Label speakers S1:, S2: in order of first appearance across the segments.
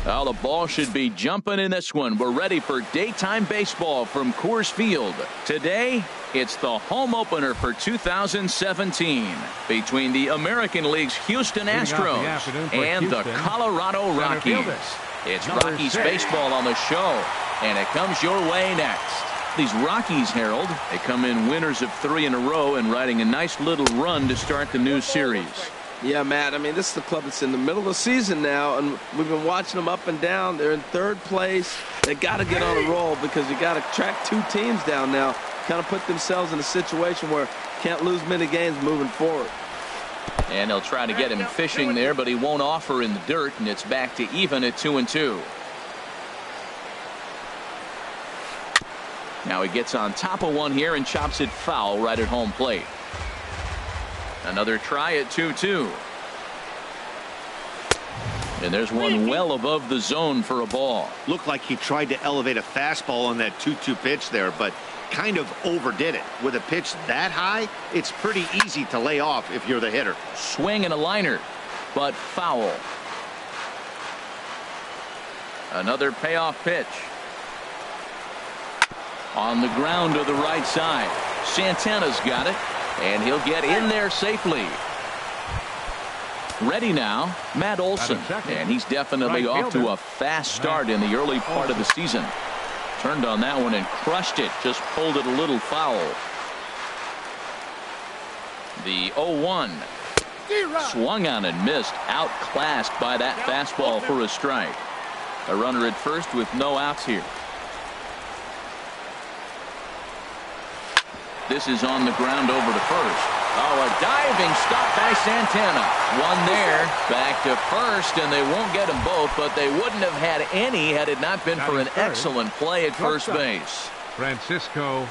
S1: Well, the ball should be jumping in this one. We're ready for daytime baseball from Coors Field. Today, it's the home opener for 2017 between the American League's Houston Astros and the Colorado Rockies. It's Rockies baseball on the show, and it comes your way next. These Rockies, Harold, they come in winners of 3 in a row and riding a nice little run to start the new series.
S2: Yeah, Matt, I mean, this is the club that's in the middle of the season now, and we've been watching them up and down. They're in 3rd place. They got to get on a roll because you got to track 2 teams down now, kind of put themselves in a situation where can't lose many games moving forward.
S1: And they'll try to get him fishing there, but he won't offer in the dirt, and it's back to even at 2-2. Now he gets on top of one here and chops it foul right at home plate. Another try at 2-2. And there's one well above the zone for a ball.
S3: Looked like he tried to elevate a fastball on that 2-2 pitch there, but kind of overdid it. With a pitch that high, it's pretty easy to lay off if you're the hitter.
S1: Swing and a liner, but foul. Another payoff pitch. On the ground to the right side. Santana's got it. And he'll get in there safely. Ready now, Matt Olson. And he's definitely off to a fast start in the early part of the season. Turned on that one and crushed it. Just pulled it a little foul. The 0-1. Swung on and missed. Outclassed by that fastball for a strike. A runner at first with no outs here. This is on the ground over to first. Oh, a diving stop by Santana. One there, back to first, and they won't get them both, but they wouldn't have had any had it not been for an excellent play at first base.
S4: Francisco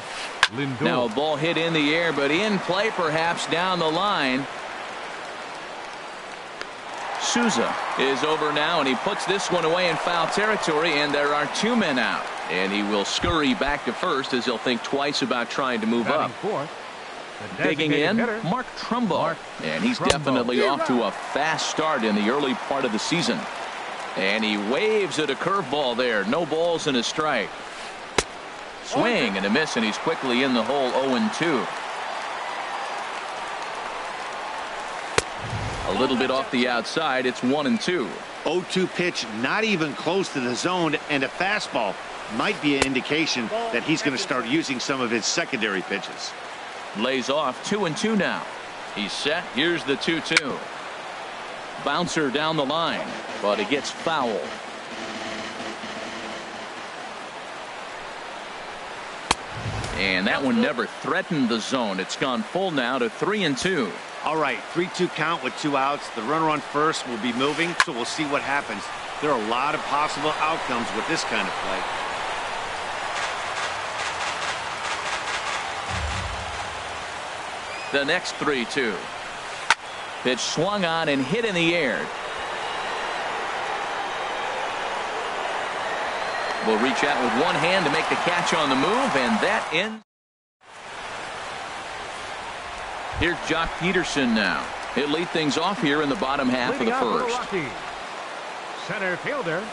S4: Lindor.
S1: Now a ball hit in the air, but in play perhaps down the line. Souza is over now, and he puts this one away in foul territory, and there are 2 men out. And he will scurry back to first as he'll think twice about trying to move up. Digging in, Mark Trumbo. And he's definitely off to a fast start in the early part of the season. And he waves at a curveball there. No balls and a strike. Swing and a miss, and he's quickly in the hole. 0-2. A little bit off the outside. It's 1-2.
S3: 0-2 pitch, not even close to the zone, and a fastball might be an indication that he's going to start using some of his secondary pitches.
S1: Lays off. 2-2 now. He's set. Here's the 2-2. Bouncer down the line, but it gets foul. And that one never threatened the zone. It's gone full now to 3-2.
S3: All right, 3-2 count with 2 outs. The runner on first will be moving, so we'll see what happens. There are a lot of possible outcomes with this kind of play.
S1: The next 3-2. Pitch swung on and hit in the air. Will reach out with one hand to make the catch on the move, and that ends. Here's Jock Peterson now. He'll lead things off here in the bottom half of the first.
S4: Center fielder.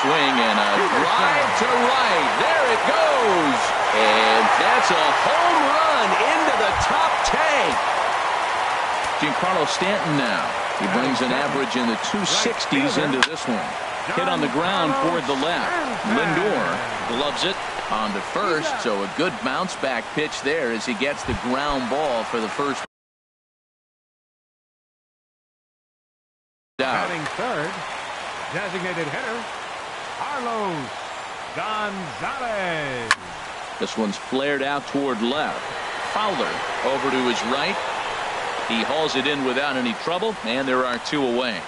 S1: Swing and a drive to right. There it goes. And that's a home run into the top tank. Giancarlo Stanton now. He brings an average in the 260s into this one. Hit on the ground toward the left. Lindor gloves it on to first, so a good bounce back pitch there as he gets the ground ball for the first out.
S4: Batting third, designated hitter, Carlos Gonzalez.
S1: This one's flared out toward left. Fowler over to his right. He hauls it in without any trouble, and there are 2 away.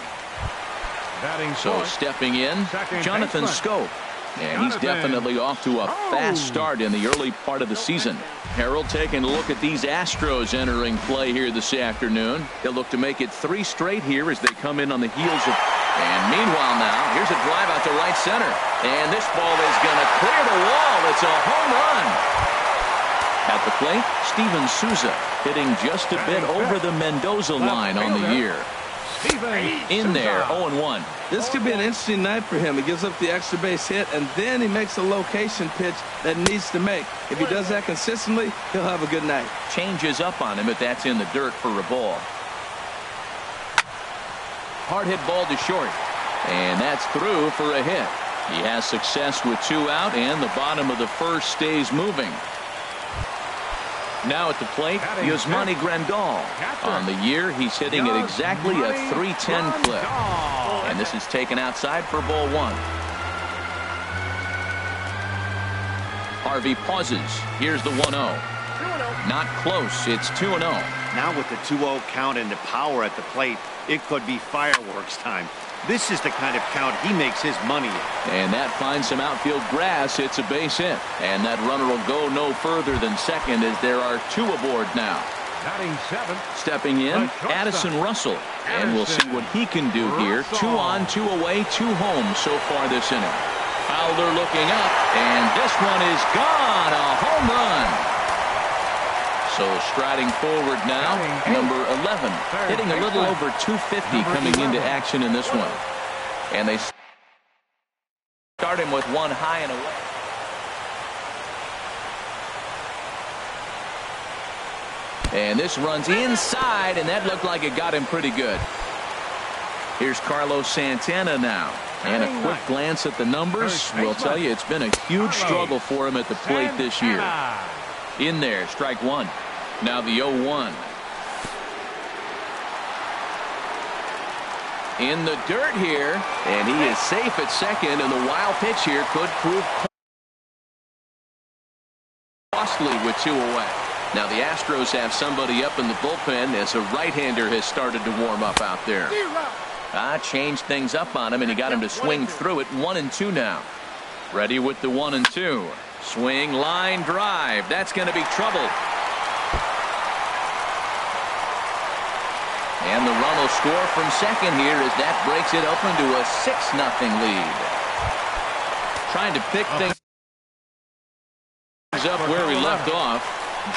S1: So stepping in, Jonathan Scope. And he's definitely off to a fast start in the early part of the season. Harold taking a look at these Astros entering play here this afternoon. They'll look to make it 3 straight here as they come in on the heels of. And meanwhile now, here's a drive out to right center. And this ball is going to clear the wall. It's a home run. At the plate, Steven Souza hitting just a bit over the Mendoza line on the year. In there, 0-1.
S2: This could be an interesting night for him. He gives up the extra base hit, and then he makes a location pitch that he needs to make. If he does that consistently, he'll have a good night.
S1: Changes up on him if that's in the dirt for a ball. Hard hit ball to short. And that's through for a hit. He has success with 2 out, and the bottom of the first stays moving. Now at the plate, Yasmani Grandal. On the year, he's hitting at exactly a .310 clip. And this is taken outside for ball 1. Harvey pauses. Here's the 1-0. Not close. It's 2-0.
S3: Now with the 2-0 count and the power at the plate, it could be fireworks time. This is the kind of count he makes his money in.
S1: And that finds some outfield grass. It's a base hit. And that runner will go no further than second as there are 2 aboard now. Stepping in, Addison Russell. And we'll see what he can do here. 2 on, 2 away, 2 home so far this inning. Fowler looking up, and this one is gone. A home run. So striding forward now, number 11, hitting a little over 250 coming into action in this one. And they start him with 1 high and away. And this runs inside, and that looked like it got him pretty good. Here's Carlos Santana now. And a quick glance at the numbers will tell you it's been a huge struggle for him at the plate this year. In there, strike 1. Now the 0-1. In the dirt here, and he is safe at second, and the wild pitch here could prove costly with 2 away. Now the Astros have somebody up in the bullpen as a right-hander has started to warm up out there. Changed things up on him, and he got him to swing through it. 1-2 now. Ready with the 1-2. Swing, line drive. That's going to be trouble. And the run will score from second here as that breaks it open to a 6-0 lead. Trying to pick things up where we left off.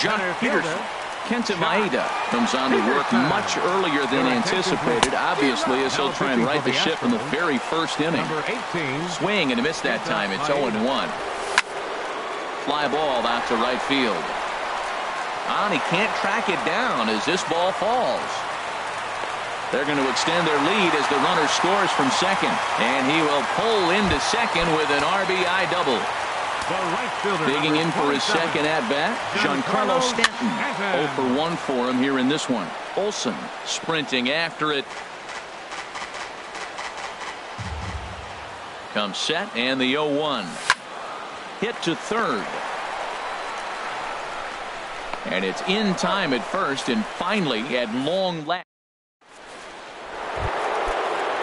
S1: John Peterson. Kenta Maeda comes on to work much earlier than anticipated, obviously, as he'll try and right the ship in the very first inning. Swing and a miss that time. It's 0-1. Fly ball out to right field. And he can't track it down as this ball falls. They're going to extend their lead as the runner scores from second. And he will pull into second with an RBI double. Digging in for his second at-bat, Giancarlo Stanton. 0 for 1 for him here in this one. Olsen sprinting after it. Comes set, and the 0-1. Hit to third. And it's in time at first, and finally at long last.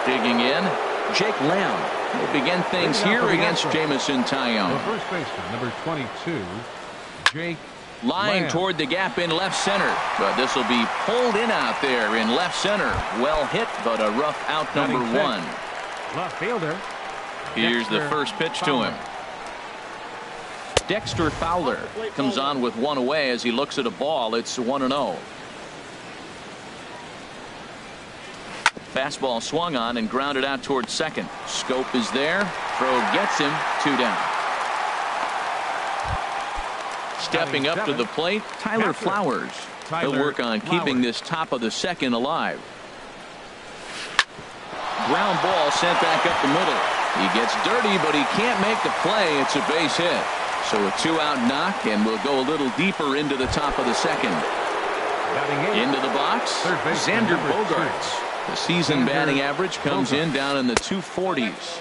S1: Digging in, Jake Lamb will begin things here against Jamison Tyone.
S4: The first baseman, number 22, Jake
S1: Line
S4: Lamb.
S1: toward the gap in left center, but this will be pulled in out there in left center. Well hit, but a rough out number 1.
S4: Left fielder.
S1: Here's the first pitch to him. Dexter Fowler comes on with 1 away as he looks at a ball. It's 1-0. Fastball swung on and grounded out towards second. Scope is there. Throw gets him. 2 down. Stepping up to the plate, Tyler Flowers. He'll work on keeping this top of the second alive. Ground ball sent back up the middle. He gets dirty, but he can't make the play. It's a base hit. So a 2-out knock, and we'll go a little deeper into the top of the second. Into the box, Xander Bogaerts. The season batting average comes in down in the 240s.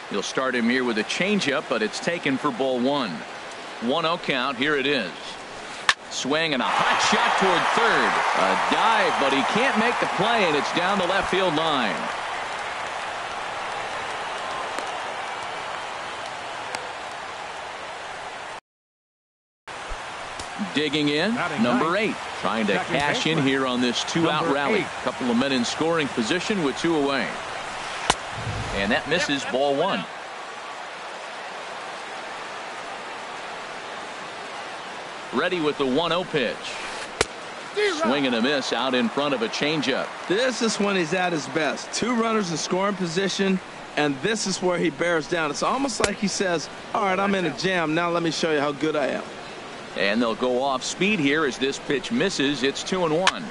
S1: He'll start him here with a changeup, but it's taken for ball 1. 1-0 count. Here it is. Swing and a hot shot toward third. A dive, but he can't make the play, and it's down the left field line. Digging in, number 8, trying to cash in here on this 2-out rally. Couple of men in scoring position with 2 away. And that misses ball 1. Ready with the 1-0 pitch. Swing and a miss out in front of a changeup.
S2: This is when he's at his best. 2 runners in scoring position, and this is where he bears down. It's almost like he says, all right, I'm in a jam. Now let me show you how good I am.
S1: And they'll go off speed here as this pitch misses. It's 2-1.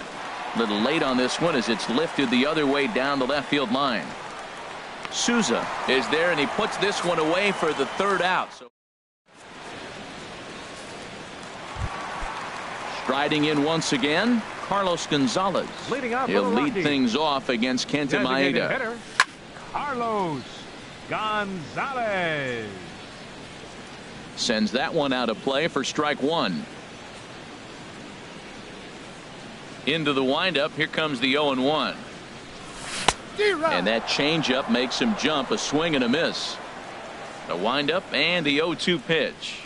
S1: A little late on this one as it's lifted the other way down the left field line. Souza is there, and he puts this one away for the 3rd out. So striding in once again, Carlos Gonzalez. He'll lead things off against Kenta Maeda.
S4: Carlos Gonzalez
S1: sends that one out of play for strike 1. Into the windup. Here comes the 0-1. And that changeup makes him jump. A swing and a miss. The windup and the 0-2 pitch.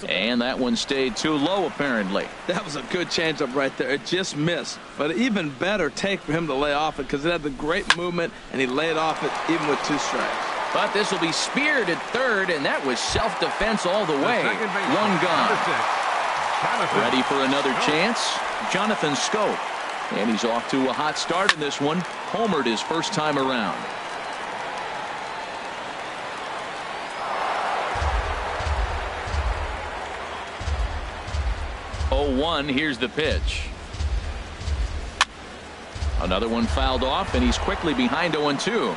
S1: And that one stayed too low, apparently.
S2: That was a good changeup right there. It just missed. But even better take for him to lay off it because it had the great movement, and he laid off it even with 2 strikes.
S1: But this will be speared at 3rd, and that was self-defense all the way. 1 gone. Ready for another chance? Jonathan Scope. And he's off to a hot start in this one. Homered his first time around. Here's the pitch. Another one fouled off, and he's quickly behind 0-2.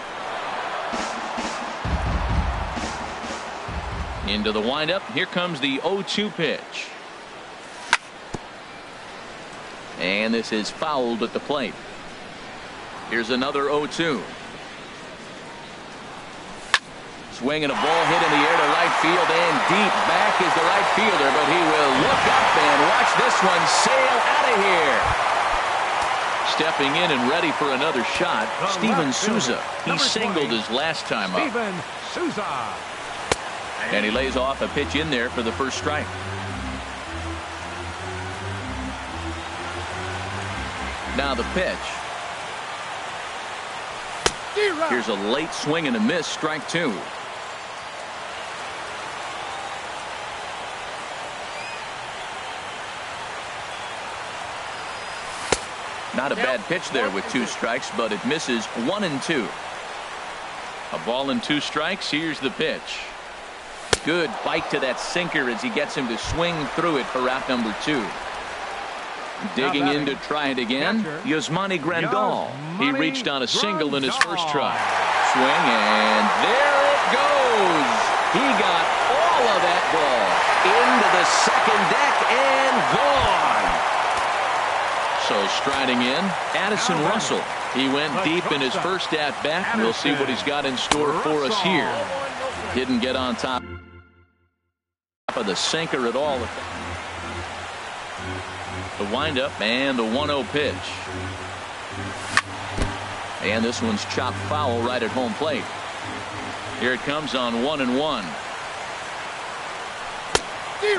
S1: Into the windup. Here comes the 0-2 pitch. And this is fouled at the plate. Here's another 0-2. Swing and a ball hit in the air to right field, and deep back is the right fielder, but he will look up and watch this one sail out of here. Stepping in and ready for another shot, Steven Souza. He singled his last time up.
S4: Steven Souza.
S1: And he lays off a pitch in there for the first strike. Now the pitch. Here's a late swing and a miss, strike 2. Not a bad pitch there with 2 strikes, but it misses 1-2. A ball and 2 strikes. Here's the pitch. Good bite to that sinker as he gets him to swing through it for out number 2. Digging in to try it again, Yasmani Grandal. He reached on a single in his first try. Swing, and there it goes. He got all of that ball into the second deck and gone. So striding in, Addison Russell. He went deep in his first at-bat. We'll see what he's got in store for us here. Didn't get on top of the sinker at all. The windup and the 1-0 pitch. And this one's chopped foul right at home plate. Here it comes on 1-1.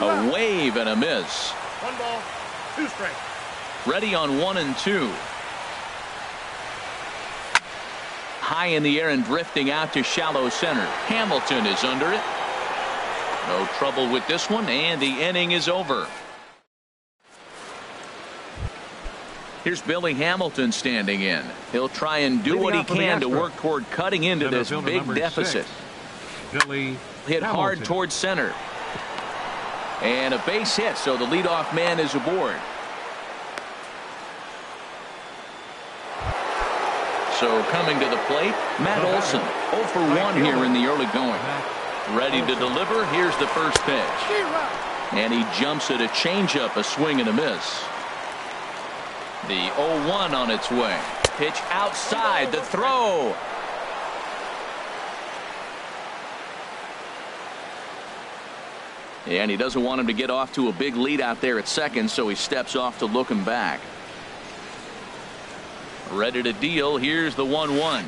S1: A wave and a miss.
S5: 1 ball, 2 strikes.
S1: Ready on 1-2. High in the air and drifting out to shallow center. Hamilton is under it. No trouble with this one, and the inning is over. Here's Billy Hamilton standing in. He'll try and do what he can to work toward cutting into this big deficit.
S4: Billy
S1: hit hard towards center. And a base hit, so the leadoff man is aboard. So coming to the plate, Matt Olson. 0 for 1 here in the early going. Ready to deliver. Here's the first pitch. And he jumps at a changeup, a swing and a miss. The 0-1 on its way. Pitch outside, the throw. And he doesn't want him to get off to a big lead out there at second, so he steps off to look him back. Ready to deal. Here's the 1-1.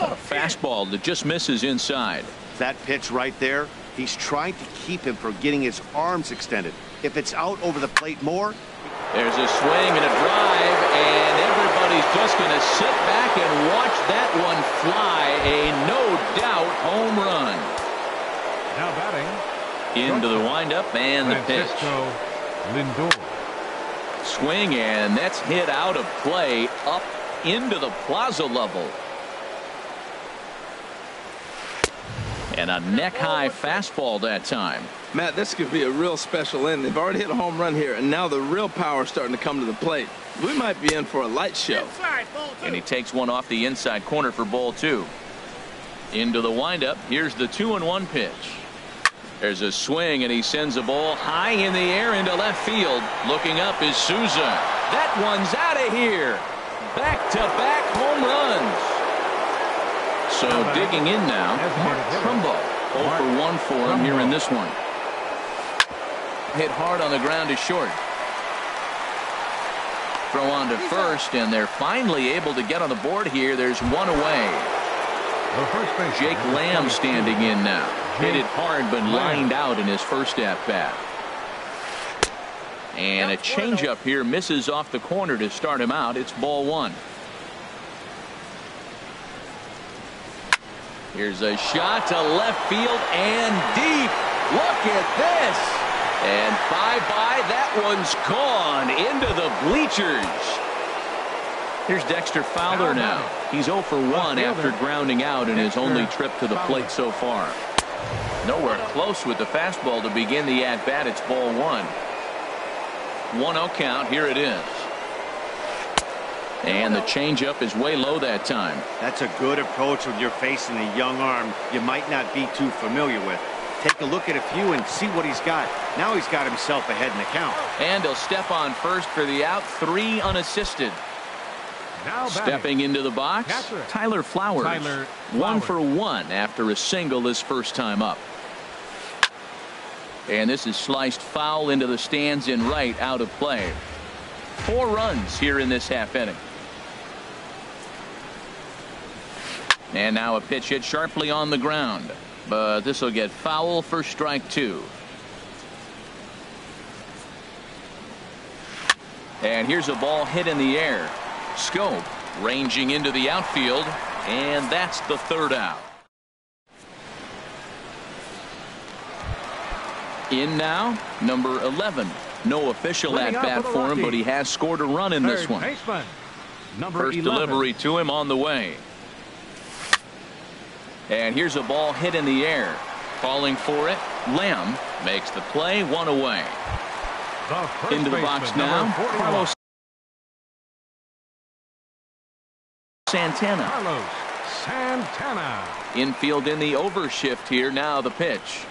S1: A fastball that just misses inside.
S3: That pitch right there, he's trying to keep him from getting his arms extended. If it's out over the plate more.
S1: There's a swing and a drive, and everybody's just going to sit back and watch that one fly. A no-doubt home run.
S4: Now batting.
S1: Into the windup and the pitch.
S4: Lindor.
S1: Swing, and that's hit out of play up into the plaza level. And a neck-high fastball that time.
S2: Matt, this could be a real special inning. They've already hit a home run here, and now the real power is starting to come to the plate. We might be in for a light show.
S1: And he takes one off the inside corner for ball 2. Into the windup. Here's the 2-1 pitch. There's a swing, and he sends a ball high in the air into left field. Looking up is Souza. That one's out of here. Back-to-back home runs. So digging in now, Mark Trumbo. 0 for 1 for him here in this one. Hit hard on the ground to short. Throw on to first, and they're finally able to get on the board here. There's one away. Jake Lamb standing in now. Hit it hard, but lined out in his first at-bat. And a changeup here misses off the corner to start him out. It's ball 1. Here's a shot to left field and deep. Look at this. And bye-bye. That one's gone into the bleachers. Here's Dexter Fowler now. He's 0 for 1 after grounding out in his only trip to the plate so far. Nowhere close with the fastball to begin the at-bat. It's ball 1. 1-0 count. Here it is. And the changeup is way low that time.
S3: That's a good approach when you're facing a young arm you might not be too familiar with. Take a look at a few and see what he's got. Now he's got himself ahead in the count.
S1: And he'll step on first for the out. 3 unassisted.
S4: Now
S1: stepping into the box, Tyler Flowers. 1 for 1 after a single his first time up. And this is sliced foul into the stands in right, out of play. 4 runs here in this half inning. And now a pitch hit sharply on the ground, but this will get foul for strike 2. And here's a ball hit in the air. Scope ranging into the outfield, and that's the 3rd out. In now, number 11. No official at-bat for him, but he has scored a run in this one. First delivery to him on the way. And here's a ball hit in the air. Calling for it. Lamb makes the play. 1 away. Into the box now. Carlos Santana. Infield in the overshift here. Now the pitch.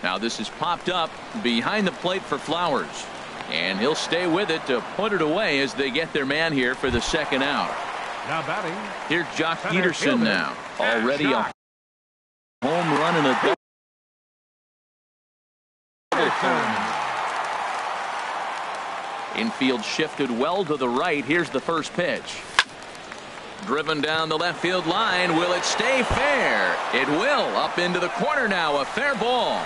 S1: Now this is popped up behind the plate for Flowers. And he'll stay with it to put it away as they get their man here for the 2nd out.
S4: Now batting.
S1: Here's Jock Peterson now. Already a home run and a double. Infield shifted well to the right. Here's the first pitch. Driven down the left field line. Will it stay fair? It will. Up into the corner now. A fair ball.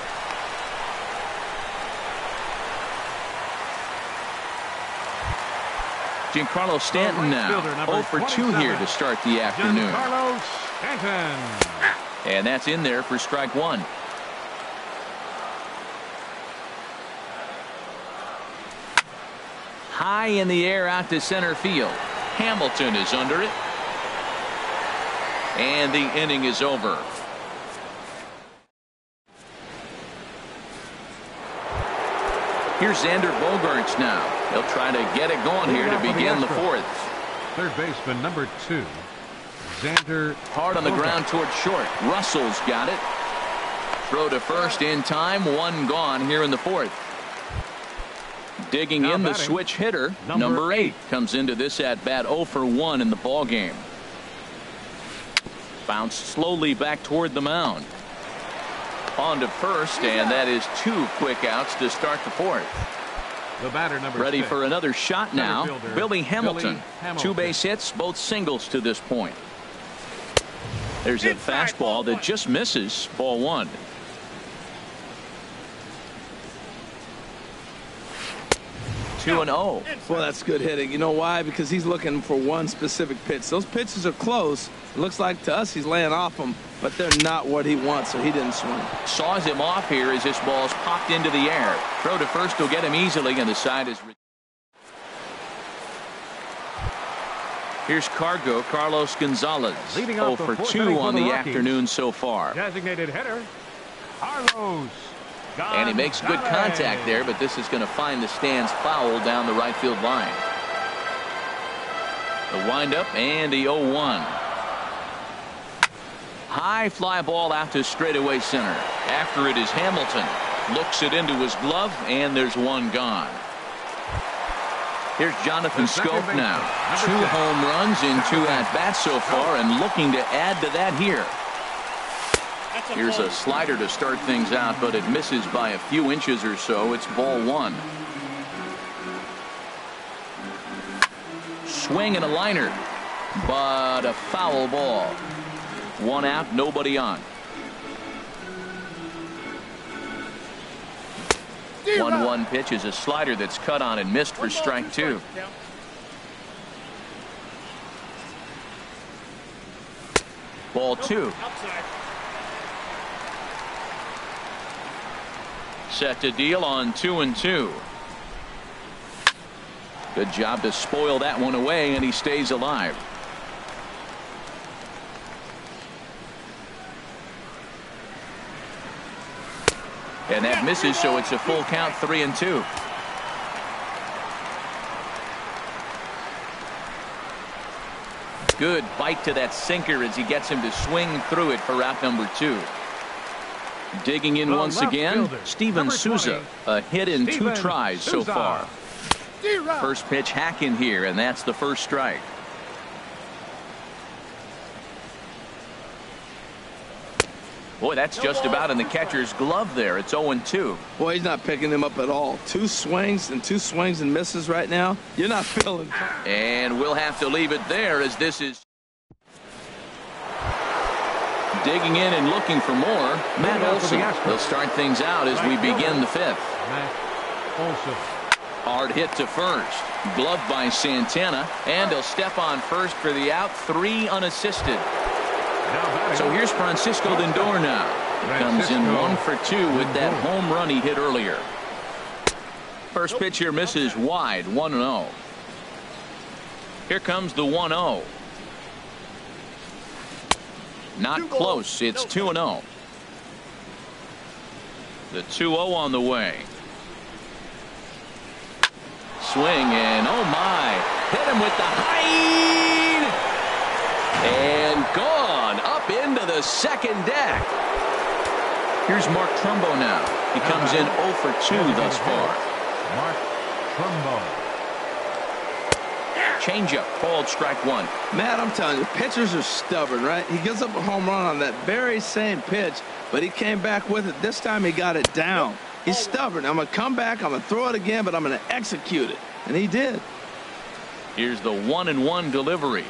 S1: Giancarlo Stanton now 0 for 2 here to start the afternoon. And that's in there for strike 1. High in the air out to center field. Hamilton is under it. And the inning is over. Here's Xander Bogaerts now. He'll try to get it going here to begin the 4th.
S4: Third baseman number 2, Xander.
S1: Hard on the ground toward short. Russell's got it. Throw to first in time. 1 gone here in the 4th. Digging in the switch hitter, number 8, comes into this at bat 0 for 1 in the ball game. Bounced slowly back toward the mound. On to first, and that is 2 quick outs to start the 4th.
S4: The batter number
S1: ready
S4: 6.
S1: for another shot now. Billy Hamilton. 2 base hits, both singles to this point. There's a fastball that just misses. Ball 1. 2-0.
S2: Well, that's good hitting. You know why? Because he's looking for one specific pitch. Those pitches are close. It looks like to us he's laying off them, but they're not what he wants, so he didn't swing.
S1: Saws him off here as this ball's popped into the air. Throw to first will get him easily, and the side is... Here's Carlos Gonzalez. 0 for 2 on the afternoon so far.
S4: Designated hitter, Carlos.
S1: And he makes good contact there, but this is going to find the stands foul down the right field line. The windup and the 0-1. High fly ball out to straightaway center. After it is Hamilton. Looks it into his glove, and there's one gone. Here's Jonathan Scope now. 2 home runs in 2 at-bats so far, and looking to add to that here. Here's a slider to start things out, but it misses by a few inches or so. It's ball 1. Swing and a liner, but a foul ball. 1 out, nobody on. 1-1 pitch is a slider that's cut on and missed for strike 2. Ball 2. Set to deal on 2-2. Good job to spoil that one away, and he stays alive. And that misses, so it's a full count, 3-2. Good bite to that sinker as he gets him to swing through it for out number 2. Digging in once again, Steven Souza. A hit in 2 tries so far. First pitch hack in here, and that's the first strike. Boy, that's just about in the catcher's glove there. It's 0-2.
S2: Boy, he's not picking him up at all. 2 swings and misses right now. You're not feeling.
S1: And we'll have to leave it there as this is digging in and looking for more. Matt Olson will start things out as we begin the 5th. Hard hit to first. Glove by Santana, and he'll step on first for the out. 3 unassisted. So here's Francisco Lindor now. He comes in 1 for 2 with that home run he hit earlier. First pitch here misses wide, 1-0. Here comes the 1-0. Not close. It's 2-0. The 2-0 on the way. Swing and oh my. Hit him with the height. And gone up into the second deck. Here's Mark Trumbo now. He comes in 0 for 2 thus far.
S4: Mark Trumbo.
S1: Changeup called strike 1.
S2: Matt, I'm telling you, pitchers are stubborn, right? He gives up a home run on that very same pitch, but he came back with it. This time he got it down. He's stubborn. I'm going to come back, I'm going to throw it again, but I'm going to execute it. And he did.
S1: Here's the 1-1 delivery.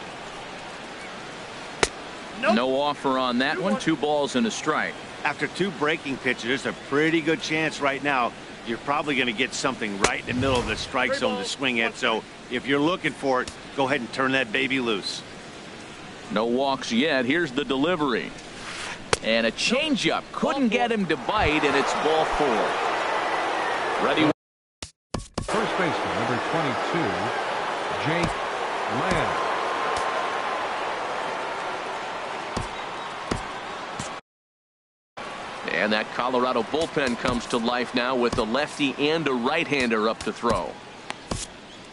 S1: No offer on that one. 2 balls and a strike.
S3: After 2 breaking pitches, there's a pretty good chance right now you're probably going to get something right in the middle of the strike zone to swing at. So if you're looking for it, go ahead and turn that baby loose.
S1: No walks yet. Here's the delivery. And a changeup. Couldn't get him to bite, and it's ball 4. Ready.
S4: First baseman, number 22, Jake Lamb.
S1: And that Colorado bullpen comes to life now with a lefty and a right-hander up to throw.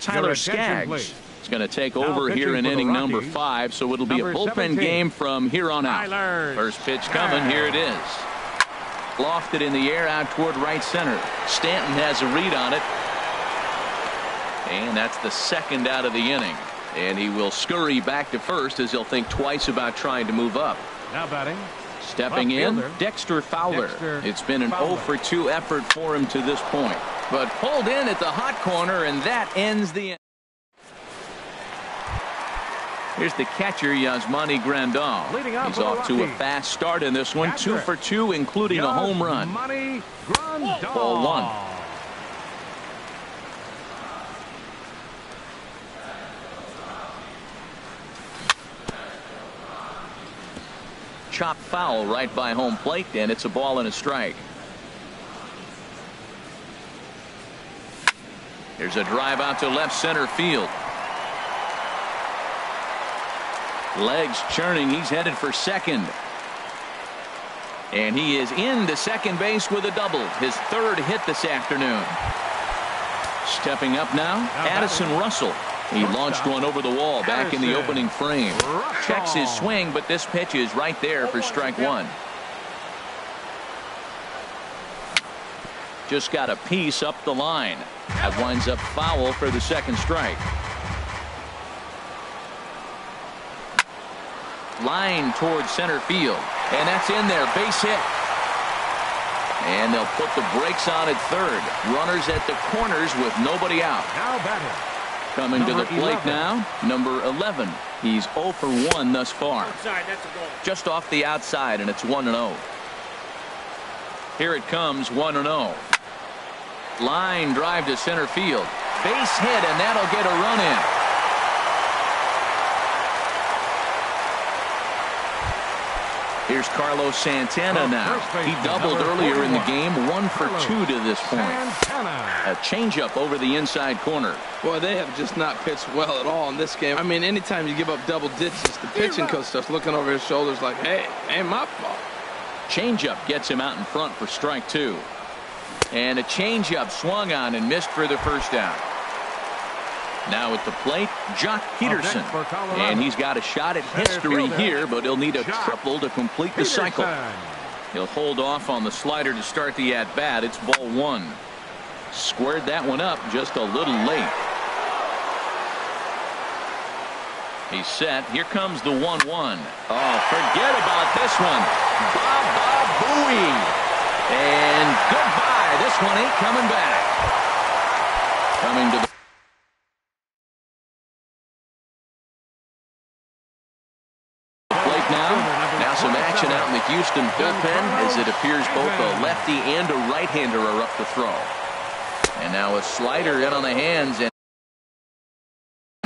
S1: Tyler Skaggs is going to take over here in inning number 5, so it'll be a bullpen game from here on out. First pitch coming. Here it is. Lofted in the air out toward right center. Stanton has a read on it. And that's the second out of the inning. And he will scurry back to first as he'll think twice about trying to move up.
S4: Now batting.
S1: Stepping in, Dexter Fowler. It's been an 0 for 2 effort for him to this point. But pulled in at the hot corner, and that ends the inning. Here's the catcher, Yasmani Grandal. He's off to a fast start in this one. 2 for 2, including a home run. Ball 1. chop foul right by home plate, and it's a ball and a strike. There's a drive out to left center field. Legs churning. He's headed for second. And he is into second base with a double. His third hit this afternoon. Stepping up now, Addison Russell. He launched one over the wall back in the opening frame. Checks his swing, but this pitch is right there for strike one. Just got a piece up the line. That winds up foul for the second strike. Line towards center field. And that's in there. Base hit. And they'll put the brakes on at third. Runners at the corners with nobody out.
S4: Now batting.
S1: Coming to the plate now, number 11. He's 0 for 1 thus far.
S5: Outside, that's a goal.
S1: Just off the outside, and it's 1-0. Here it comes, 1-0. Line drive to center field. Base hit, and that'll get a run in. Here's Carlos Santana now. He doubled earlier in the game, 1 for 2 to this point. A changeup over the inside corner.
S2: Boy, they have just not pitched well at all in this game. I mean, anytime you give up double digits, the pitching coach starts looking over his shoulders like, hey, ain't my fault.
S1: Changeup gets him out in front for strike 2. And a changeup swung on and missed for the first down. Now at the plate, Jock Peterson. And he's got a shot at history here, but he'll need a triple to complete the cycle. He'll hold off on the slider to start the at-bat. It's ball 1. Squared that one up just a little late. He's set. Here comes the 1-1. Oh, forget about this one. Baba Booey. And goodbye. This one ain't coming back. Coming to the Now some action out in the Houston bullpen as it appears both a lefty and a right-hander are up to throw. And now a slider in on the hands, and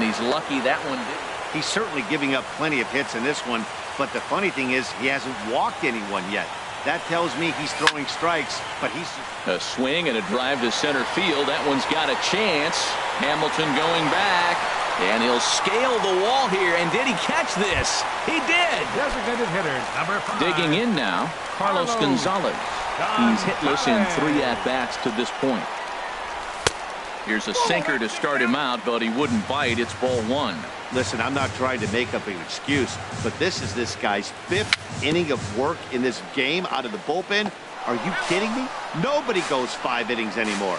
S1: he's lucky that one did.
S3: He's certainly giving up plenty of hits in this one, but the funny thing is he hasn't walked anyone yet. That tells me he's throwing strikes, but he's...
S1: A swing and a drive to center field. That one's got a chance. Hamilton going back. And he'll scale the wall here. And did he catch this? He did.
S4: Designated hitter, number 5.
S1: Digging in now, Carlos Gonzalez. He's hitless in 3 at-bats to this point. Here's a sinker to start him out, but he wouldn't bite. It's ball 1.
S3: Listen, I'm not trying to make up an excuse, but this is this guy's 5th inning of work in this game out of the bullpen. Are you kidding me? Nobody goes 5 innings anymore.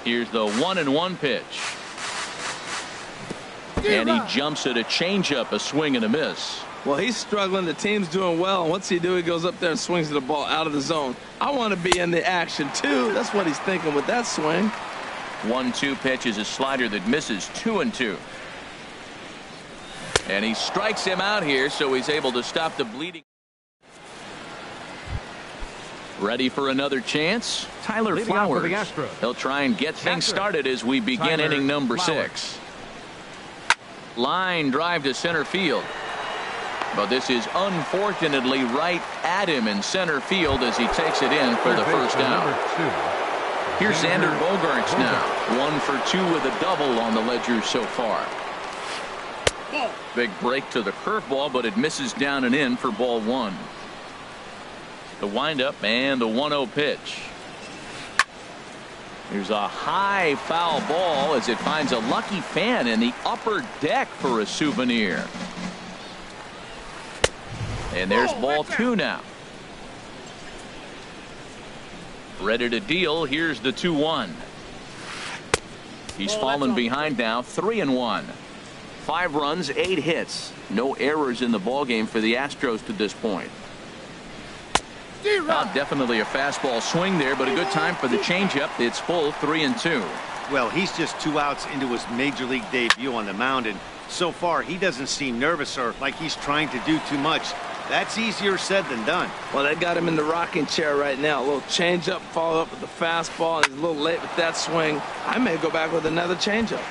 S1: Here's the 1-1 pitch. And he jumps at a changeup, a swing and a miss.
S2: Well, he's struggling. The team's doing well. And what's he do? He goes up there and swings the ball out of the zone. I want to be in the action, too. That's what he's thinking with that swing.
S1: 1-2 pitch is a slider that misses 2-2. And he strikes him out here, so he's able to stop the bleeding. Ready for another chance? Tyler Flowers. He'll try and get things started as we begin inning number 6. Line drive to center field. But this is unfortunately right at him in center field as he takes it in for the first down. Here's Xander Bogaerts now. 1 for 2 with a double on the ledger so far. Big break to the curveball, but it misses down and in for ball 1. The windup and the 1-0 pitch. Here's a high foul ball as it finds a lucky fan in the upper deck for a souvenir. And there's ball 2 now. Ready to deal. Here's the 2-1. He's fallen behind now, 3-1. 5 runs, 8 hits. No errors in the ballgame for the Astros to this point. Definitely a fastball swing there, but a good time for the changeup. It's full, 3-2.
S3: Well, he's just 2 outs into his major league debut on the mound, and so far he doesn't seem nervous or like he's trying to do too much. That's easier said than done.
S2: Well, they got him in the rocking chair right now. A little changeup, follow up with the fastball, and he's a little late with that swing. I may go back with another changeup.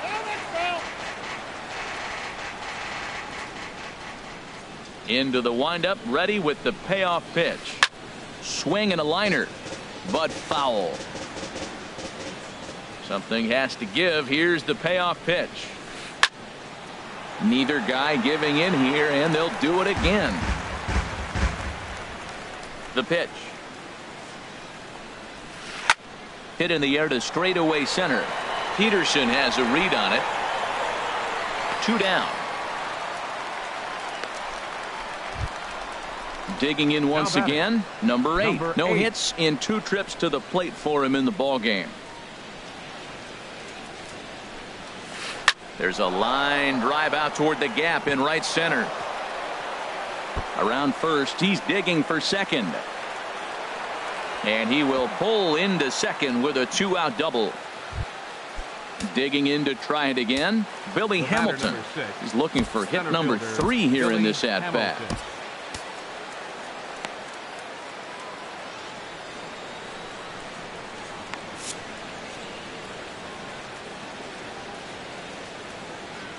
S1: Into the windup, ready with the payoff pitch. Swing and a liner, but foul. Something has to give. Here's the payoff pitch. Neither guy giving in here, and they'll do it again. The pitch. Hit in the air to straightaway center. Peterson has a read on it. 2 down. Digging in once again, number 8. No hits in 2 trips to the plate for him in the ball game. There's a line drive out toward the gap in right center. Around first, he's digging for second. And he will pull into second with a 2-out double. Digging in to try it again, Billy Hamilton. He's looking for hit number 3 here in this at-bat.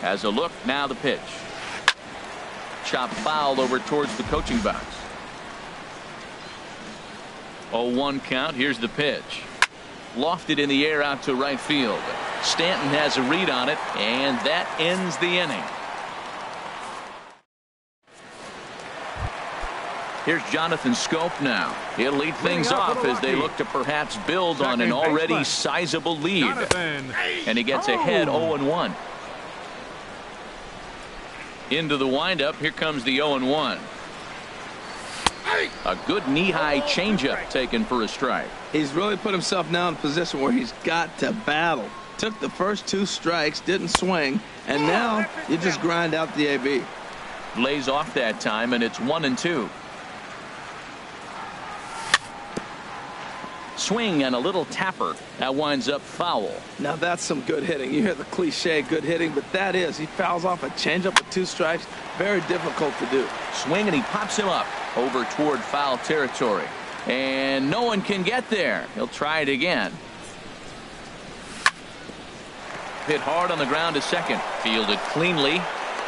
S1: Has a look, now the pitch. Chop foul over towards the coaching box. 0-1 count. Here's the pitch. Lofted in the air out to right field. Stanton has a read on it, and that ends the inning. Here's Jonathan Scope now. He'll lead things off as they look to perhaps build on an already sizable lead. And he gets ahead 0-1. Into the windup. Here comes the 0-1. A good knee-high changeup taken for a strike.
S2: He's really put himself now in a position where he's got to battle. Took the first 2 strikes, didn't swing, and now you just grind out the AB.
S1: Lays off that time, and it's 1-2. Swing and a little tapper. That winds up foul.
S2: Now that's some good hitting. You hear the cliche good hitting, but that is. He fouls off a changeup with 2 strikes. Very difficult to do.
S1: Swing, and he pops him up over toward foul territory. And no one can get there. He'll try it again. Hit hard on the ground to second. Fielded cleanly.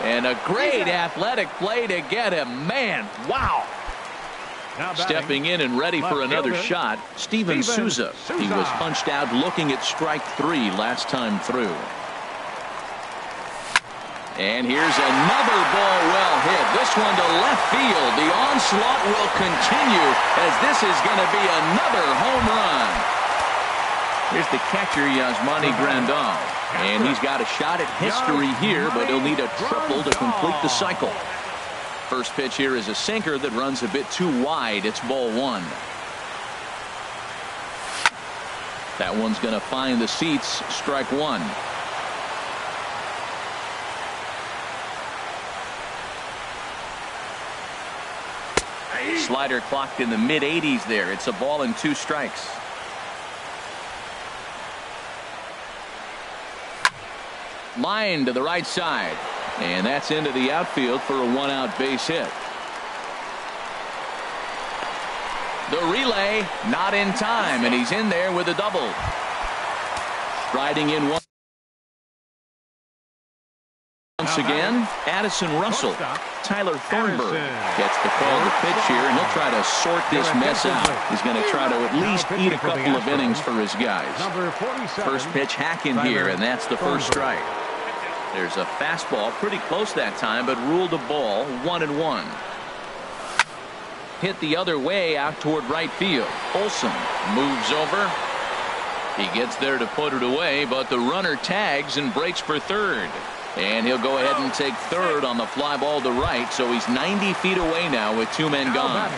S1: And a great athletic play to get him. Man, wow. Stepping in and ready for another shot, Steven Souza. He was punched out looking at strike 3 last time through. And here's another ball well hit. This one to left field. The onslaught will continue as this is going to be another home run. Here's the catcher, Yasmani Grandal. And he's got a shot at history here, but he'll need a triple to complete the cycle. First pitch here is a sinker that runs a bit too wide. It's ball 1. That one's going to find the seats. Strike 1. Slider clocked in the mid-80s there. It's a ball and 2 strikes. Line to the right side. And that's into the outfield for a 1-out base hit. The relay not in time, and he's in there with a double. Striding in once again, Addison Russell. Tyler Thornburg gets the call to pitch here, and he'll try to sort this mess out. He's going to try to at least eat a couple of innings for his guys. First pitch hack in here, and that's the first strike. There's a fastball pretty close that time, but ruled a ball. 1-1. Hit the other way out toward right field. Olsen moves over. He gets there to put it away, but the runner tags and breaks for third. And he'll go ahead and take third on the fly ball to right, so he's 90 feet away now with 2 men gone.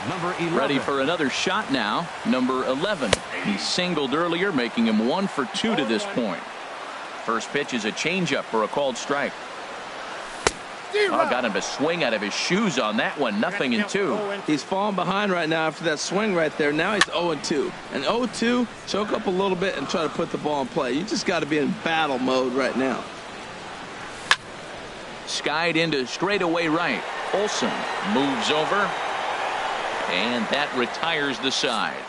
S4: Number 11.
S1: Ready for another shot now. Number 11. He singled earlier, making him 1 for 2 to this point. First pitch is a changeup for a called strike. Oh, got him to swing out of his shoes on that one. 0-2.
S2: He's falling behind right now after that swing right there. Now he's 0-2. And 0-2, choke up a little bit and try to put the ball in play. You just got to be in battle mode right now.
S1: Skied into straightaway right. Olsen moves over. And that retires the side.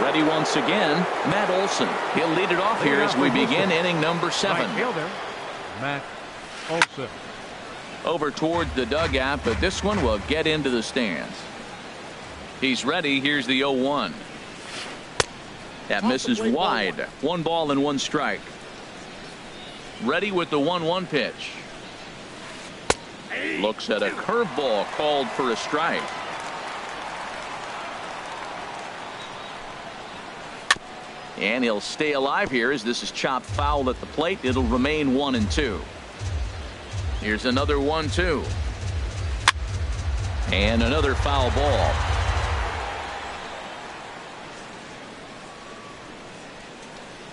S1: Ready once again, Matt Olson. He'll lead it off here as we begin inning number 7.
S4: Right fielder, Matt Olson.
S1: Over toward the dugout, but this one will get into the stands. He's ready. Here's the 0-1. That misses wide. 1 ball and 1 strike. Ready with the 1-1 pitch. Looks at a curveball called for a strike. And he'll stay alive here as this is chopped foul at the plate. It'll remain 1-2. Here's another 1-2. And another foul ball.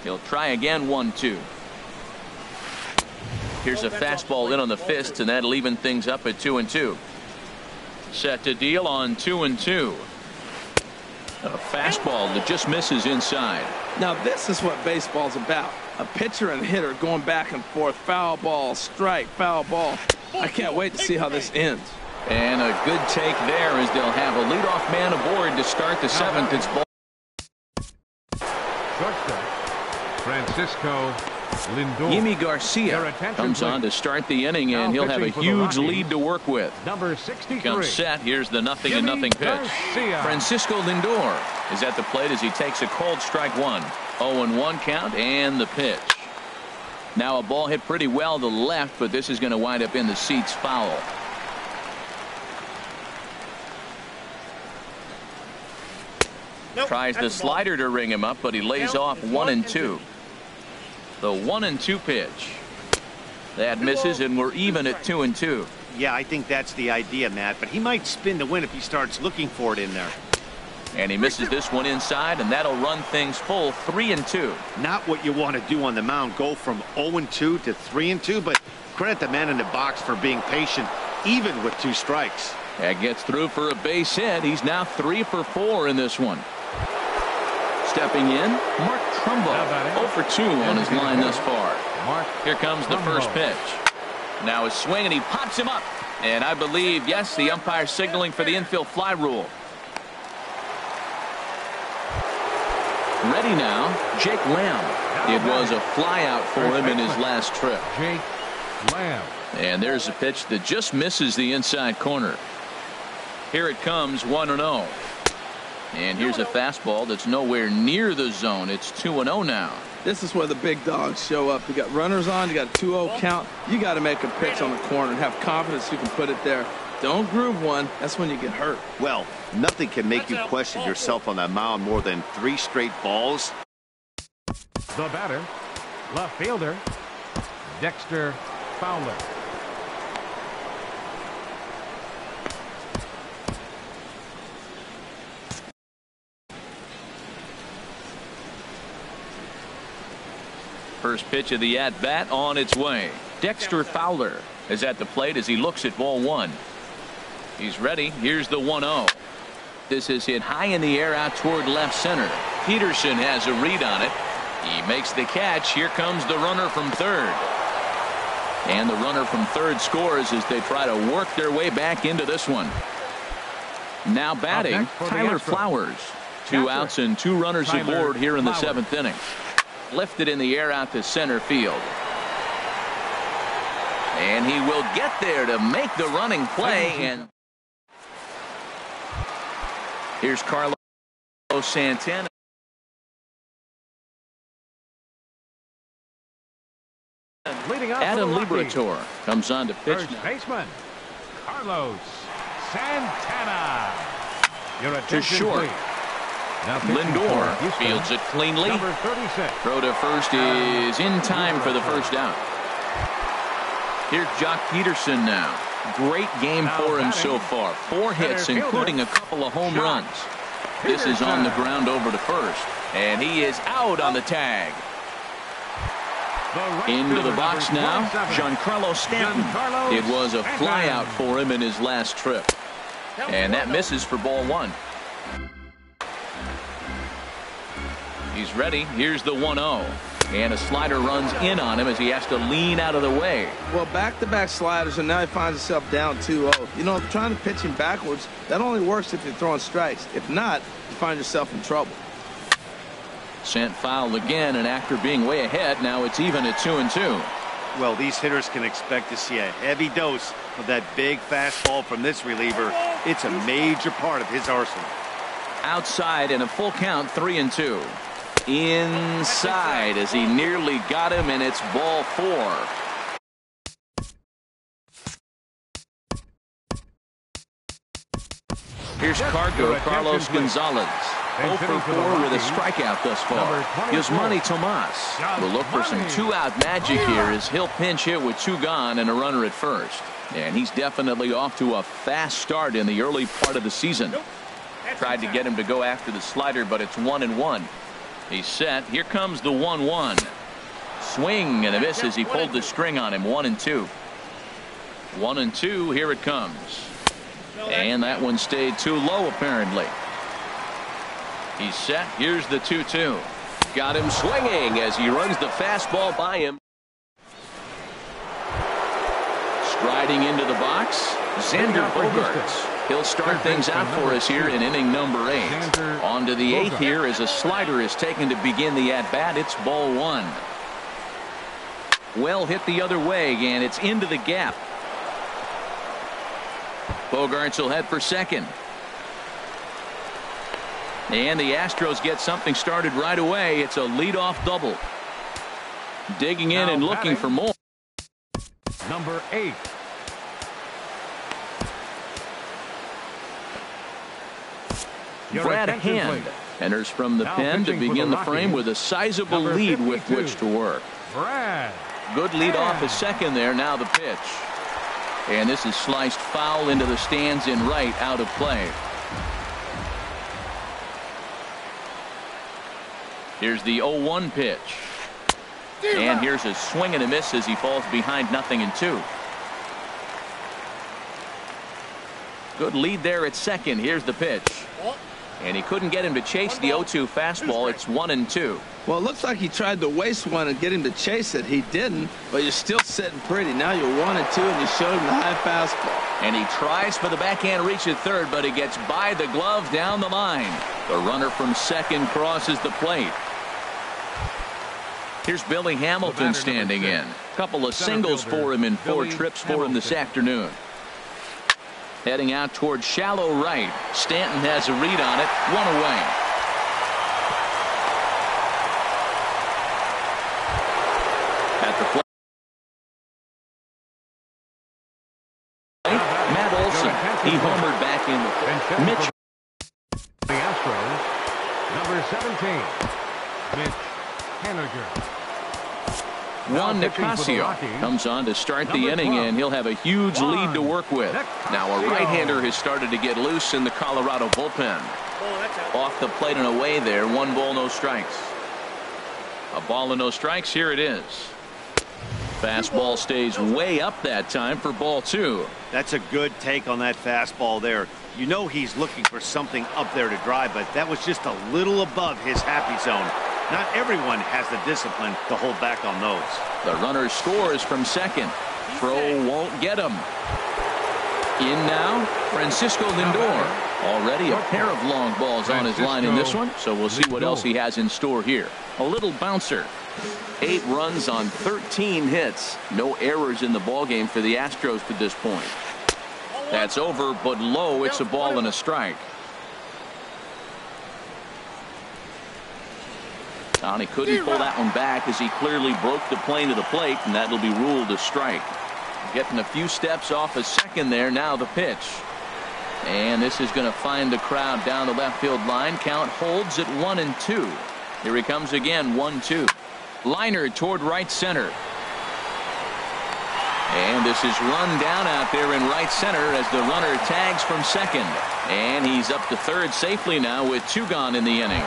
S1: He'll try again. 1-2. Here's a fastball in on the fist, and that'll even things up at 2-2. Set to deal on 2-2. A fastball that just misses inside.
S2: Now this is what baseball's about. A pitcher and hitter going back and forth. Foul ball, strike, foul ball. I can't wait to see how this ends.
S1: And a good take there as they'll have a leadoff man aboard to start the 7th. It's ball.
S4: Shortstop, Francisco Lindor.
S1: Yimi Garcia comes on to start the inning, and he'll have a huge lead to work with.
S4: Number 63.
S1: Comes set. Here's the 0-0 pitch.
S4: Garcia.
S1: Francisco Lindor is at the plate as he takes a called strike 1. 0-1 count and the pitch. Now a ball hit pretty well to the left, but this is going to wind up in the seats foul. Tries the slider to ring him up, but he lays off 1-2. The 1-2 pitch. That misses, and we're even at 2-2.
S3: Yeah, I think that's the idea, Matt, but he might spin the win if he starts looking for it in there.
S1: And he misses this one inside, and that'll run things full. 3-2.
S3: Not what you want to do on the mound, go from 0-2 to 3-2, but credit the man in the box for being patient, even with 2 strikes.
S1: That gets through for a base hit. He's now 3 for 4 in this one. Stepping in, Mark Trumbo. 0 for 2 on his line thus far. Here comes the first pitch. Now a swing, and he pops him up. And I believe, yes, the umpire signaling for the infield fly rule. Ready now, Jake Lamb. It was a fly out for him in his last trip.
S4: Jake Lamb.
S1: And there's a pitch that just misses the inside corner. Here it comes, 1-0. And here's a fastball that's nowhere near the zone. It's 2-0 now.
S2: This is where the big dogs show up. You got runners on, you got a 2-0 count. You got to make a pitch on the corner and have confidence you can put it there. Don't groove one. That's when you get hurt.
S3: Well, nothing can make you question yourself on that mound more than 3 straight balls.
S4: The batter, left fielder, Dexter Fowler.
S1: First pitch of the at-bat on its way. Dexter Fowler is at the plate as he looks at ball 1. He's ready. Here's the 1-0. This is hit high in the air out toward left center. Peterson has a read on it. He makes the catch. Here comes the runner from third. And the runner from third scores as they try to work their way back into this one. Now batting, Tyler Flowers. 2 outs and 2 runners aboard here in the 7th inning. Lifted in the air out to center field. And he will get there to make the running play. And here's Carlos Santana. Adam Liberatore comes on to pitch.
S4: First baseman, Carlos Santana.
S1: To short. Lindor fields it cleanly.
S4: Number 36.
S1: Throw to first is in time for the first out. Here's Jock Peterson now. Great game for him so far. 4 hits, including a couple of home runs. This is on the ground over to first. And he is out on the tag. Into the box now, Giancarlo Stanton. It was a fly out for him in his last trip. And that misses for ball 1. He's ready. Here's the 1-0. And a slider runs in on him as he has to lean out of the way.
S2: Well, back-to-back sliders, and now he finds himself down 2-0. You know, trying to pitch him backwards, that only works if you're throwing strikes. If not, you find yourself in trouble.
S1: Sent foul again, and after being way ahead, now it's even at 2-2.
S3: Well, these hitters can expect to see a heavy dose of that big fastball from this reliever. It's a major part of his arsenal.
S1: Outside and a full count, 3-2. Inside as he nearly got him, and it's ball 4. Here's Carlos Gonzalez. 0 for 4 with a strikeout thus far. Yasmani Tomas will look for some two-out magic here as he'll pinch hit with 2 gone and a runner at first. And he's definitely off to a fast start in the early part of the season. Tried to get him to go after the slider, but it's 1-1. He's set. Here comes the 1-1. Swing and a miss as he pulled the string on him. 1-2. 1-2. Here it comes. And that one stayed too low, apparently. He's set. Here's the 2-2. Got him swinging as he runs the fastball by him. Striding into the box, Xander Bogaerts. He'll start things out for us here in inning number 8. On to the 8th here as a slider is taken to begin the at-bat. It's ball 1. Well hit the other way, and it's into the gap. Bogaerts will head for second. And the Astros get something started right away. It's a leadoff double. Digging in and looking for more.
S4: Number 8.
S1: Brad Hand enters from the pen to begin the frame with a sizable lead with which to work. Good lead off his second there. Now the pitch. And this is sliced foul into the stands in right, out of play. Here's the 0-1 pitch. And here's a swing and a miss as he falls behind 0-2. Good lead there at second. Here's the pitch. And he couldn't get him to chase the 0-2 fastball. It's 1-2.
S2: Well, it looks like he tried to waste one and get him to chase it. He didn't, but you're still sitting pretty. Now you're 1-2, and you showed him the high fastball.
S1: And he tries for the backhand reach at third, but he gets by the glove down the line. The runner from second crosses the plate. Here's Billy Hamilton standing in. A couple of singles for him in 4 trips for him this afternoon. Heading out towards shallow right. Stanton has a read on it. 1 away. At the plate, Matt Olson. He homered back in the Mitch.
S4: The Astros, number 17, Mitch Haniger.
S1: Juan Nicasio comes on to start the inning, and he'll have a huge lead to work with. Now a right-hander has started to get loose in the Colorado bullpen. Off the plate and away there. 1 ball, no strikes. A ball and no strikes. Here it is. Fastball stays way up that time for ball 2.
S3: That's a good take on that fastball there. You know he's looking for something up there to drive, but that was just a little above his happy zone. Not everyone has the discipline to hold back on those.
S1: The runner scores from second. Throw won't get him. In now, Francisco Lindor. Already a pair of long balls on his line in this one, so we'll see what else he has in store here. A little bouncer. 8 runs on 13 hits. No errors in the ballgame for the Astros to this point. That's over, but low. It's a ball and a strike. He couldn't pull that one back as he clearly broke the plane to the plate, and that'll be ruled a strike. Getting a few steps off a second there. Now the pitch. And this is going to find the crowd down the left field line. Count holds at 1-2. Here he comes again. 1-2. Liner toward right center. And this is run down out there in right center as the runner tags from second. And he's up to third safely now with 2 gone in the inning.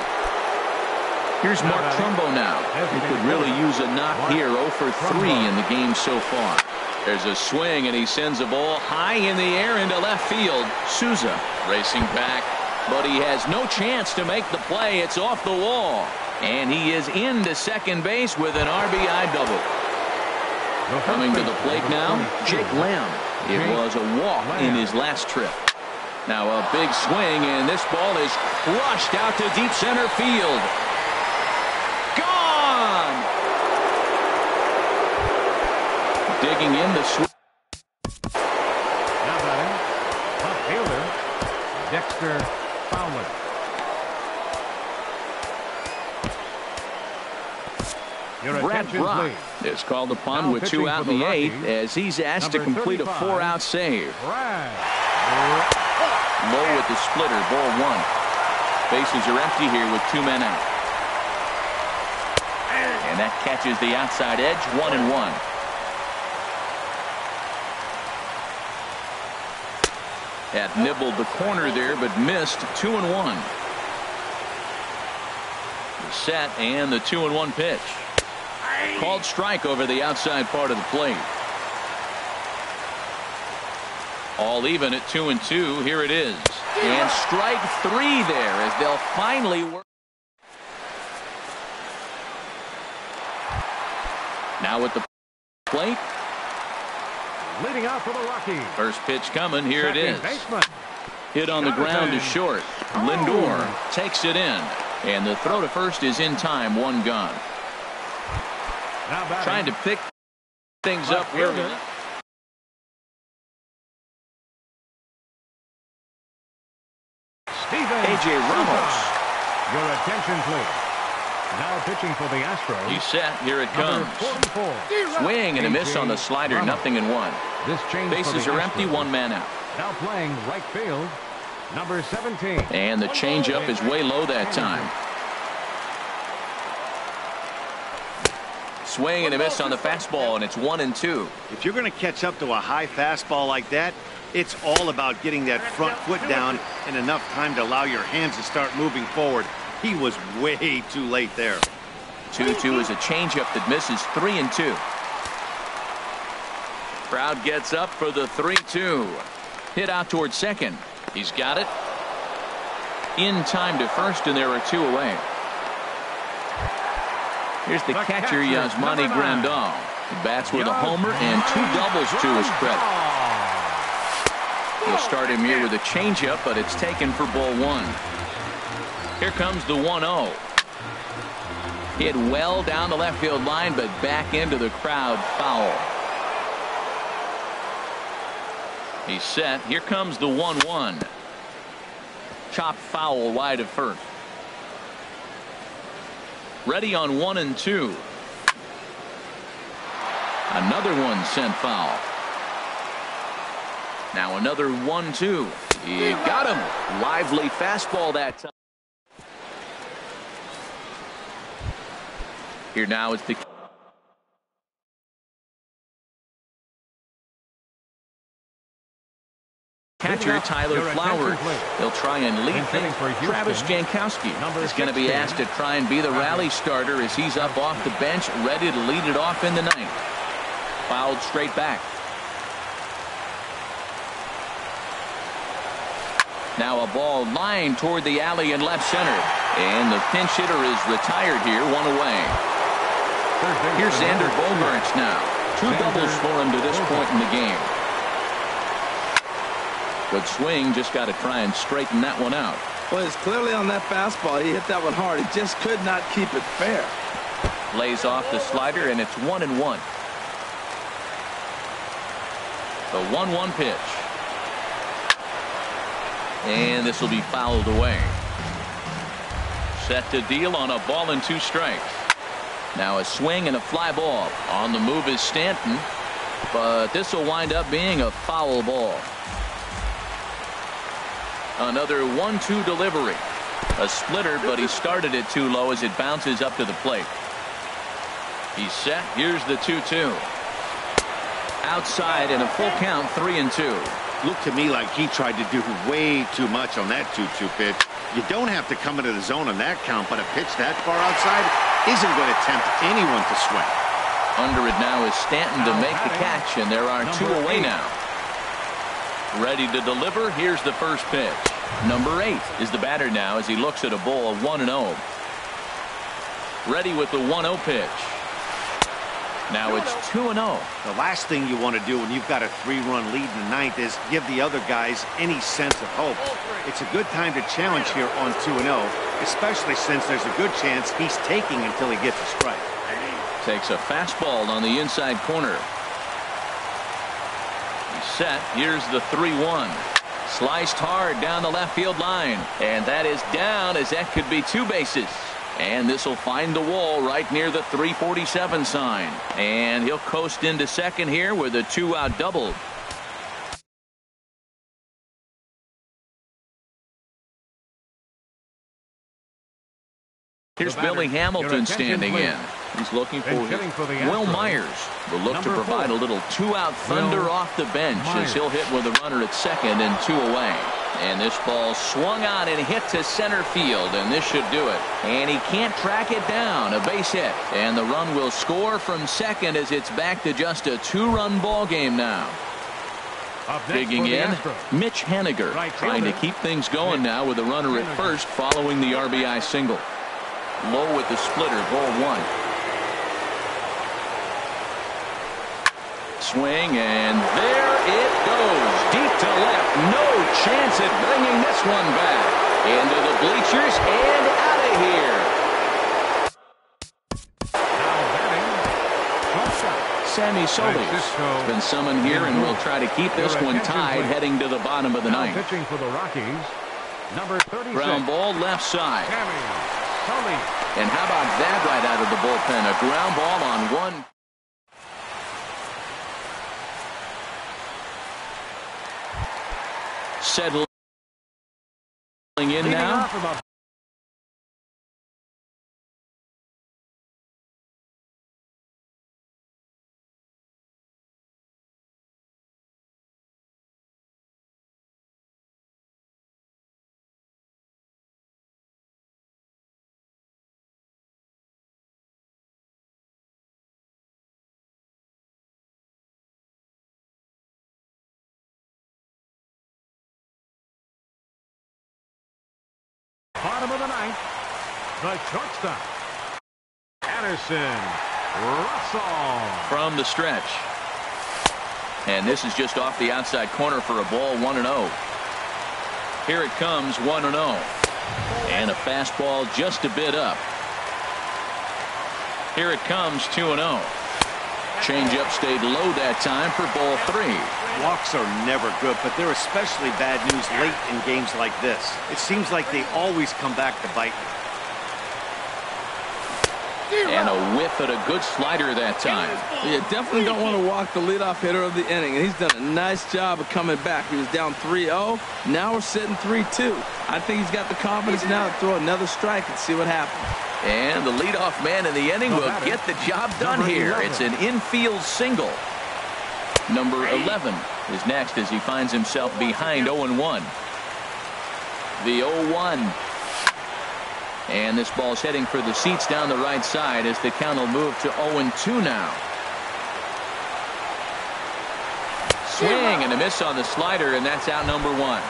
S1: Here's Mark Trumbo now. He could really use a knock here. 0 for 3 in the game so far. There's a swing, and he sends a ball high in the air into left field. Souza racing back, but he has no chance to make the play. It's off the wall. And he is into second base with an RBI double. Coming to the plate now, Jake Lamb. It was a walk in his last trip. Now a big swing, and this ball is crushed out to deep center field. digging in the swing.
S4: Now batting, left fielder, Dexter Fowler. Your
S1: Brad
S4: attention,
S1: Brock
S4: please.
S1: is called upon
S4: Now
S1: with
S4: pitching
S1: 2 out
S4: for
S1: in the
S4: the
S1: 8th
S4: Rockies,
S1: as he's asked to
S4: number
S1: complete a
S4: 35,
S1: 4-out save.
S4: Brad.
S1: Low with the splitter, ball 1. Bases are empty here with 2 men out. And that catches the outside edge, 1-1. Had nibbled the corner there, but missed. 2-1. The set and the 2-1 pitch. Called strike over the outside part of the plate. All even at 2-2. Here it is. And strike 3 there as they'll finally work. Now at the plate.
S4: Leading out for the Rockies.
S1: First pitch coming. Here it is.
S4: Baseman.
S1: Hit on the ground to short. Lindor takes it in. And the throw to first is in time. 1 gone.
S4: Now batting,
S1: Trying to pick things up here. A.J. Ramos.
S4: Your attention, please. Now pitching for the Astros.
S1: He's set. Here it
S4: Number
S1: comes.
S4: 44.
S1: Swing and a miss on the slider.
S4: Ramos.
S1: 0-1.
S4: This change for
S1: Bases
S4: the
S1: are empty.
S4: Astros.
S1: 1 man out.
S4: Now playing right field, number 17.
S1: And the changeup is way low that time. Swing and a miss on the fastball, and it's 1-2.
S3: If you're going to catch up to a high fastball like that, it's all about getting that front foot down and enough time to allow your hands to start moving forward. He was way too late there.
S1: 2-2 is a changeup that misses. 3-2. Crowd gets up for the 3-2. Hit out towards second. He's got it. In time to first, and there are 2 away. Here's the catcher, Yasmani Grandal. He bats with a homer and 2 doubles to his credit. We'll start him here with a changeup, but it's taken for ball 1. Here comes the 1-0. Hit well down the left field line, but back into the crowd, foul. He's set. Here comes the 1-1. Chop foul wide of first. Ready on 1-2. Another one sent foul. Now another 1-2. He got him. Lively fastball that time. Here now is the catcher, Tyler Flowers. He'll try and lead things. Travis Jankowski is going to be asked to try and be the rally starter as he's up off the bench, ready to lead it off in the 9th. Fouled straight back. Now a ball lined toward the alley in left center. And the pinch hitter is retired here, 1 away. Here's Xander Bogaerts now. 2 doubles for him to this point in the game. Good swing, just got to try and straighten that one out.
S2: Well, it's clearly on that fastball. He hit that one hard. He just could not keep it fair.
S1: Lays off the slider, and it's 1-1. The 1-1 pitch. And this will be fouled away. Set to deal on a ball and 2 strikes. Now a swing and a fly ball. On the move is Stanton, but this will wind up being a foul ball. Another 1-2 delivery. A splitter, but he started it too low as it bounces up to the plate. He's set. Here's the 2-2. Outside in a full count, 3-2.
S3: Looked to me like he tried to do way too much on that 2-2 pitch. You don't have to come into the zone on that count, but a pitch that far outside isn't going to tempt anyone to swing.
S1: Under it now is Stanton to make the catch, and there are 2 away now. Ready to deliver. Here's the first pitch. Number 8 is the batter now as he looks at a ball of 1-0. Ready with the 1-0 pitch. Now it's 2-0.
S3: The last thing you want to do when you've got a 3-run lead in the 9th is give the other guys any sense of hope. It's a good time to challenge here on 2-0, especially since there's a good chance he's taking until he gets a strike.
S1: Takes a fastball on the inside corner. Set. Here's the 3-1. Sliced hard down the left field line. And that is down, as that could be 2 bases. And this will find the wall right near the 347 sign. And he'll coast into second here with a 2-out double. Here's Billy Hamilton standing in. He's looking for Will Myers. Will look to provide a little 2-out thunder off the bench as he'll hit with a runner at second and 2 away. And this ball swung on and hit to center field, and this should do it. And he can't track it down. A base hit. And the run will score from second as it's back to just a 2-run ball game now. Digging in, Mitch Haniger, trying to keep things going now with a runner at first following the RBI single. Low with the splitter, ball 1. Swing, and there it goes. Deep to left. No chance at bringing this one back. Into the bleachers and out of here. Sammy Solis has been summoned here and will try to keep this one tied heading to the bottom of the ninth.
S4: Pitching for the Rockies, number 36.
S1: Ground ball left side. And how about that right out of the bullpen? A ground ball on 1. Settling in now.
S4: Bottom of the ninth, the shortstop, Addison Russell.
S1: From the stretch. And this is just off the outside corner for a ball, 1-0. Here it comes, 1-0. And a fastball just a bit up. Here it comes, 2-0. Changeup stayed low that time for ball 3.
S3: Walks are never good, but they're especially bad news late in games like this. It seems like they always come back to bite you.
S1: And a whiff at a good slider that time.
S2: You definitely don't want to walk the leadoff hitter of the inning, and he's done a nice job of coming back. He was down 3-0. Now we're sitting 3-2. I think he's got the confidence now to throw another strike and see what happens.
S1: And the leadoff man in the inning will get the job done here. It's an infield single. Number 11 is next as he finds himself behind 0-1. The 0-1. And this ball's heading for the seats down the right side as the count will move to 0-2 now. Swing and a miss on the slider, and that's out number 1.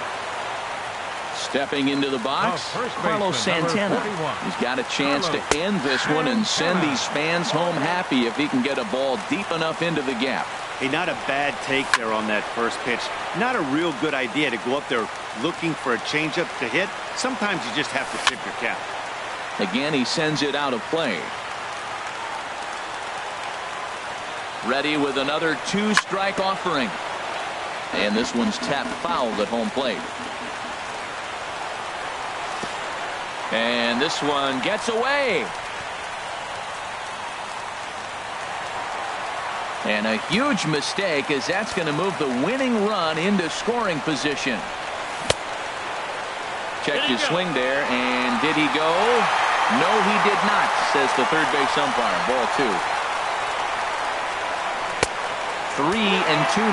S1: Stepping into the box, Carlos Santana. He's got a chance to end this one and send these fans home happy if he can get a ball deep enough into the gap.
S3: Hey, not a bad take there on that first pitch. Not a real good idea to go up there looking for a changeup to hit. Sometimes you just have to tip your cap.
S1: Again, he sends it out of play. Ready with another 2-strike offering. And this one's tapped foul at home plate. And this one gets away. And a huge mistake, as that's going to move the winning run into scoring position. Checked his swing there, and did he go? No, he did not, says the third base umpire. Ball 2. 3-2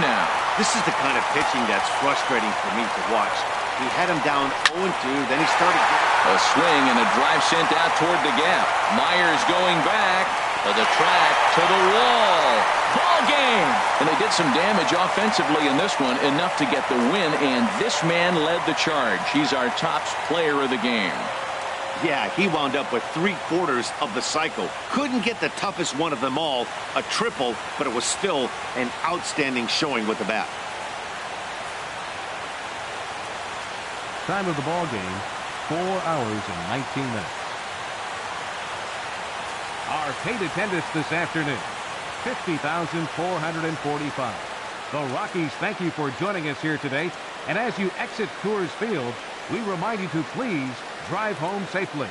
S1: now.
S3: This is the kind of pitching that's frustrating for me to watch. He had him down 0-2, then he started.
S1: A swing and a drive sent out toward the gap. Myers going back to the track, to the wall. Ball game. And they did some damage offensively in this one, enough to get the win, and this man led the charge. He's our top player of the game.
S3: Yeah, he wound up with 3/4 of the cycle. Couldn't get the toughest one of them all, a triple, but it was still an outstanding showing with the bat.
S4: Time of the ball game, 4 hours and 19 minutes. Our paid attendance this afternoon, 50,445. The Rockies thank you for joining us here today. And as you exit Coors Field, we remind you to please drive home safely.